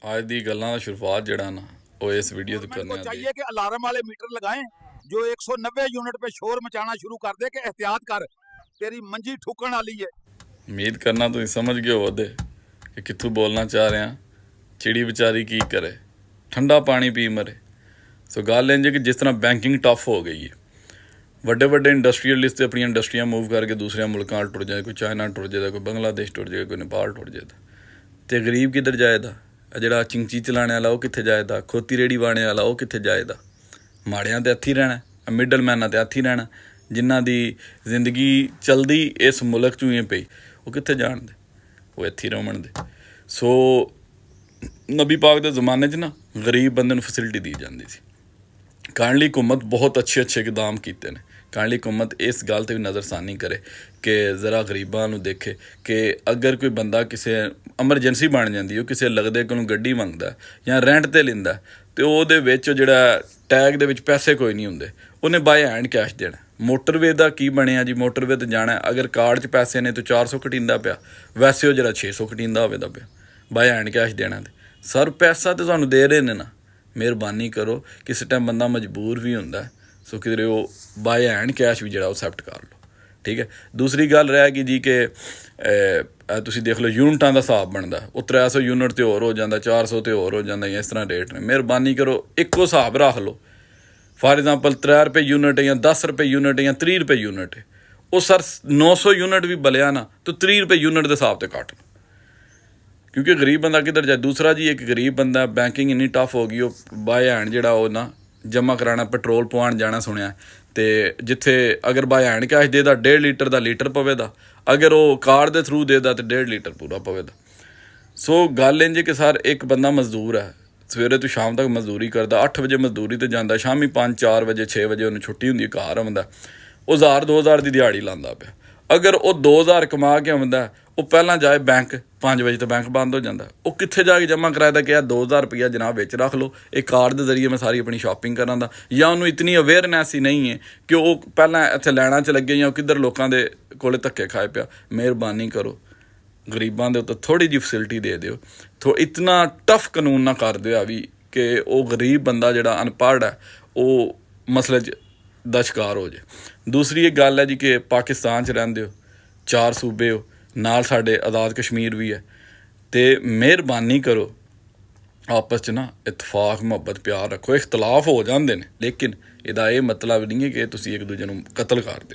आज दी गल्लां दा शुरुआत जड़ा ना वो इस वीडियो तो गवर्नमेंट करने को आती चाहिए कि अलार्म वाले मीटर लगाएं जो 190 यूनिट पे शोर मचाना शुरू कर दे कि एहतियात कर तेरी मंजी ठुकन वाली है। उम्मीद करना तुसीं समझ गए हो दे कि कित्थों बोलना चाह रहे हैं। चिड़ी बेचारी की करे, ठंडा पानी पी मरे। सो गल इंज कि जिस तरह बैंकिंग टफ हो गई है, ਵੱਡੇ ਵੱਡੇ ਇੰਡਸਟਰੀਅਲਿਸਟ ਤੇ ਆਪਣੀਆਂ ਇੰਡਸਟਰੀਆਂ ਮੂਵ ਕਰਕੇ ਦੂਸਰੇ ਮੁਲਕਾਂ ਵੱਲ ਟੁਰ ਜਾਏ, ਕੋਈ ਚਾਈਨਾ ਟੁਰ ਜਾਏਦਾ, ਕੋਈ ਬੰਗਲਾਦੇਸ਼ ਟੁਰ ਜਾਏ, ਕੋਈ ਨੇਪਾਲ ਟੁਰ ਜਾਏਦਾ, ਤੇ ਗਰੀਬ ਕਿੱਧਰ ਜਾਏਦਾ? ਜਿਹੜਾ ਚਿੰਚੀ ਚਲਾਣੇ ਵਾਲਾ ਉਹ ਕਿੱਥੇ ਜਾਏਦਾ? ਖੋਤੀ ਰੇੜੀ ਵਾਣੇ ਵਾਲਾ ਉਹ ਕਿੱਥੇ ਜਾਏਦਾ? ਮਾੜਿਆਂ ਤੇ ਹੱਥੀ ਰਹਿਣਾ, ਮਿਡਲ ਮੈਨਾਂ ਤੇ ਹੱਥੀ ਰਹਿਣਾ। ਜਿਨ੍ਹਾਂ ਦੀ ਜ਼ਿੰਦਗੀ ਚਲਦੀ ਇਸ ਮੁਲਕ 'ਚੋਂ ਹੀ ਪਈ, ਉਹ ਕਿੱਥੇ ਜਾਣਦੇ? ਉਹ ਇੱਥੇ ਰਹਿਣ ਦੇ। ਸੋ ਨਬੀ ਪਾਕ ਦੇ ਜ਼ਮਾਨੇ 'ਚ ਨਾ ਗਰੀਬ ਬੰਦੇ ਨੂੰ ਫੈਸਿਲਿਟੀ ਦੀ ਜਾਂਦੀ ਸੀ। ਕਾਇੰਡਲੀ हुकूमत बहुत अच्छे इकदाम ਕੀਤੇ ਨੇ। ਕਾਇੰਡਲੀ हुकूमत इस गल ਤੇ ਵੀ ਨਜ਼ਰਸਾਨੀ ਕਰੇ ਕਿ ਜ਼ਰਾ ਗਰੀਬਾਂ ਨੂੰ ਦੇਖੇ ਕਿ ਅਗਰ ਕੋਈ ਬੰਦਾ ਕਿਸੇ ਐਮਰਜੈਂਸੀ ਬਣ ਜਾਂਦੀ, ਉਹ ਕਿਸੇ ਲੱਗਦੇ ਕੋਲੋਂ ਗੱਡੀ ਮੰਗਦਾ ਜਾਂ ਰੈਂਟ 'ਤੇ ਲੈਂਦਾ, ਅਤੇ ਉਹਦੇ ਵਿੱਚ ਜਿਹੜਾ ਟੈਗ ਦੇ ਵਿੱਚ ਪੈਸੇ ਕੋਈ ਨਹੀਂ ਹੁੰਦੇ, ਉਹਨੇ ਬਾਏ ਹੈਂਡ ਕੈਸ਼ ਦੇਣਾ। ਮੋਟਰਵੇ ਦਾ ਕੀ ਬਣਿਆ ਜੀ? ਮੋਟਰਵੇ 'ਤੇ ਜਾਣਾ, ਅਗਰ ਕਾਰਡ 'ਚ ਪੈਸੇ ਨੇ ਤਾਂ 400 ਕਟੀਂਦਾ ਪਿਆ, ਵੈਸੇ ਉਹ ਜਿਹੜਾ 600 ਕਟੀਂਦਾ ਹੋਵੇਦਾ ਪਿਆ। ਬਾਏ ਹੈਂਡ ਕੈਸ਼ ਦੇਣਾ ਤੇ ਸਰ ਪੈਸਾ ਤਾਂ ਤੁਹਾਨੂੰ ਦੇ ਰਹੇ ਨੇ ਨਾ, ਮਿਹਰਬਾਨੀ ਕਰੋ। ਕਿਸੇ ਟਾਈਮ ਬੰਦਾ ਮਜਬੂਰ ਵੀ ਹੁੰਦਾ, ਸੋ ਕਿਧਰੇ ਉਹ ਬਾਏ ਹੈਂਡ ਕੈਸ਼ ਵੀ ਜਿਹੜਾ ਉਹ ਐਕਸੈਪਟ ਕਰ ਲਓ, ਠੀਕ ਹੈ। ਦੂਸਰੀ ਗੱਲ ਰਹਿ ਗਈ ਜੀ ਕਿ ਤੁਸੀਂ ਦੇਖ ਲਓ ਯੂਨਿਟਾਂ ਦਾ ਹਿਸਾਬ ਬਣਦਾ, ਉਹ 300 ਯੂਨਿਟ 'ਤੇ ਹੋਰ ਹੋ ਜਾਂਦਾ, 400 'ਤੇ ਹੋਰ ਹੋ ਜਾਂਦਾ, ਜਾਂ ਇਸ ਤਰ੍ਹਾਂ ਰੇਟ ਨੇ। ਮਿਹਰਬਾਨੀ ਕਰੋ ਇੱਕੋ ਹਿਸਾਬ ਰੱਖ ਲਓ। ਫਾਰ ਐਗਜ਼ਾਮਪਲ 3 ਰੁਪਏ ਯੂਨਿਟ ਜਾਂ 10 ਰੁਪਏ ਯੂਨਿਟ ਜਾਂ 30 ਰੁਪਏ ਯੂਨਿਟ, ਉਹ ਸਰ 900 ਯੂਨਿਟ ਵੀ ਬਲਿਆ ਨਾ ਤਾਂ 30 ਰੁਪਏ ਯੂਨਿਟ ਦੇ ਹਿਸਾਬ 'ਤੇ ਕੱਟ ਲਓ, ਕਿਉਂਕਿ ਗਰੀਬ ਬੰਦਾ ਕਿੱਧਰ ਜਾਏ। ਦੂਸਰਾ ਜੀ, ਇੱਕ ਗਰੀਬ ਬੰਦਾ, ਬੈਂਕਿੰਗ ਇੰਨੀ ਟਫ ਹੋ ਗਈ, ਉਹ ਬਾਏ ਹੈਂਡ ਜਿਹੜਾ ਉਹ ਨਾ ਜਮ੍ਹਾਂ ਕਰਾਉਣਾ, ਪੈਟਰੋਲ ਪਵਾਉਣ ਜਾਣਾ ਸੁਣਿਆ, ਅਤੇ ਜਿੱਥੇ ਅਗਰ ਬਾਏ ਹੈਂਡ ਕੈਸ਼ ਦੇਦਾ 1.5 ਲੀਟਰ ਦਾ ਲੀਟਰ ਪਵੇਦਾ, ਅਗਰ ਉਹ ਕਾਰਡ ਦੇ ਥਰੂ ਦੇਦਾ ਤਾਂ 1.5 ਲੀਟਰ ਪੂਰਾ ਪਵੇਦਾ। ਸੋ ਗੱਲ ਇੰਝ ਕਿ ਸਰ ਇੱਕ ਬੰਦਾ ਮਜ਼ਦੂਰ ਹੈ, ਸਵੇਰੇ ਤੋਂ ਸ਼ਾਮ ਤੱਕ ਮਜ਼ਦੂਰੀ ਕਰਦਾ, 8 ਵਜੇ ਮਜ਼ਦੂਰੀ 'ਤੇ ਜਾਂਦਾ, ਸ਼ਾਮੀ 5 4 ਵਜੇ 6 ਵਜੇ ਉਹਨੂੰ ਛੁੱਟੀ ਹੁੰਦੀ, ਘਰ ਆਉਂਦਾ, ਉਹ 1000 2000 ਦੀ ਦਿਹਾੜੀ ਲਾਉਂਦਾ ਪਿਆ। ਅਗਰ ਉਹ 2000 ਕਮਾ ਕੇ ਆਉਂਦਾ, ਉਹ ਪਹਿਲਾਂ ਜਾਏ ਬੈਂਕ, 5 ਵਜੇ ਤੋਂ ਬੈਂਕ ਬੰਦ ਹੋ ਜਾਂਦਾ, ਉਹ ਕਿੱਥੇ ਜਾ ਕੇ ਜਮ੍ਹਾਂ ਕਰਾਇਆ ਦਾ ਕਿ 2000 ਰੁਪਈਆ ਜਨਾਬ ਵਿੱਚ ਰੱਖ ਲਓ, ਇਹ ਕਾਰਡ ਦੇ ਜ਼ਰੀਏ ਮੈਂ ਸਾਰੀ ਆਪਣੀ ਸ਼ਾਪਿੰਗ ਕਰਾਂ ਦਾ। ਜਾਂ ਉਹਨੂੰ ਇਤਨੀ ਅਵੇਅਰਨੈਸ ਹੀ ਨਹੀਂ ਹੈ ਕਿ ਉਹ ਪਹਿਲਾਂ ਇੱਥੇ ਲੈਣਾ 'ਚ ਲੱਗੇ ਜਾਂ ਉਹ ਕਿੱਧਰ ਲੋਕਾਂ ਦੇ ਕੋਲੇ ਧੱਕੇ ਖਾਏ ਪਿਆ। ਮਿਹਰਬਾਨੀ ਕਰੋ ਗਰੀਬਾਂ ਦੇ ਉੱਤੇ ਥੋੜ੍ਹੀ ਜਿਹੀ ਫੈਸਿਲਿਟੀ ਦੇ ਦਿਓ, ਇਤਨਾ ਟਫ ਕਾਨੂੰਨ ਨਾ ਕਰ ਦਿਓ ਆ ਵੀ ਕਿ ਉਹ ਗਰੀਬ ਬੰਦਾ ਜਿਹੜਾ ਅਨਪੜ੍ਹ ਹੈ ਉਹ ਮਸਲੇ 'ਚ ਦਾ ਸ਼ਿਕਾਰ ਹੋ ਜਾਏ। ਦੂਸਰੀ ਇੱਕ ਗੱਲ ਹੈ ਜੀ ਕਿ ਪਾਕਿਸਤਾਨ 'ਚ ਰਹਿੰਦੇ ਹੋ, 4 ਸੂਬੇ ਹੋ, ਨਾਲ ਸਾਡੇ ਆਜ਼ਾਦ ਕਸ਼ਮੀਰ ਵੀ ਹੈ, ਅਤੇ ਮਿਹਰਬਾਨੀ ਕਰੋ ਆਪਸ 'ਚ ਨਾ ਇਤਫਾਕ ਮੁਹੱਬਤ ਪਿਆਰ ਰੱਖੋ। ਇਖਤਲਾਫ ਹੋ ਜਾਂਦੇ ਨੇ, ਲੇਕਿਨ ਇਹਦਾ ਇਹ ਮਤਲਬ ਨਹੀਂ ਹੈ ਕਿ ਤੁਸੀਂ ਇੱਕ ਦੂਜੇ ਨੂੰ ਕਤਲ ਕਰ ਦਿਓ।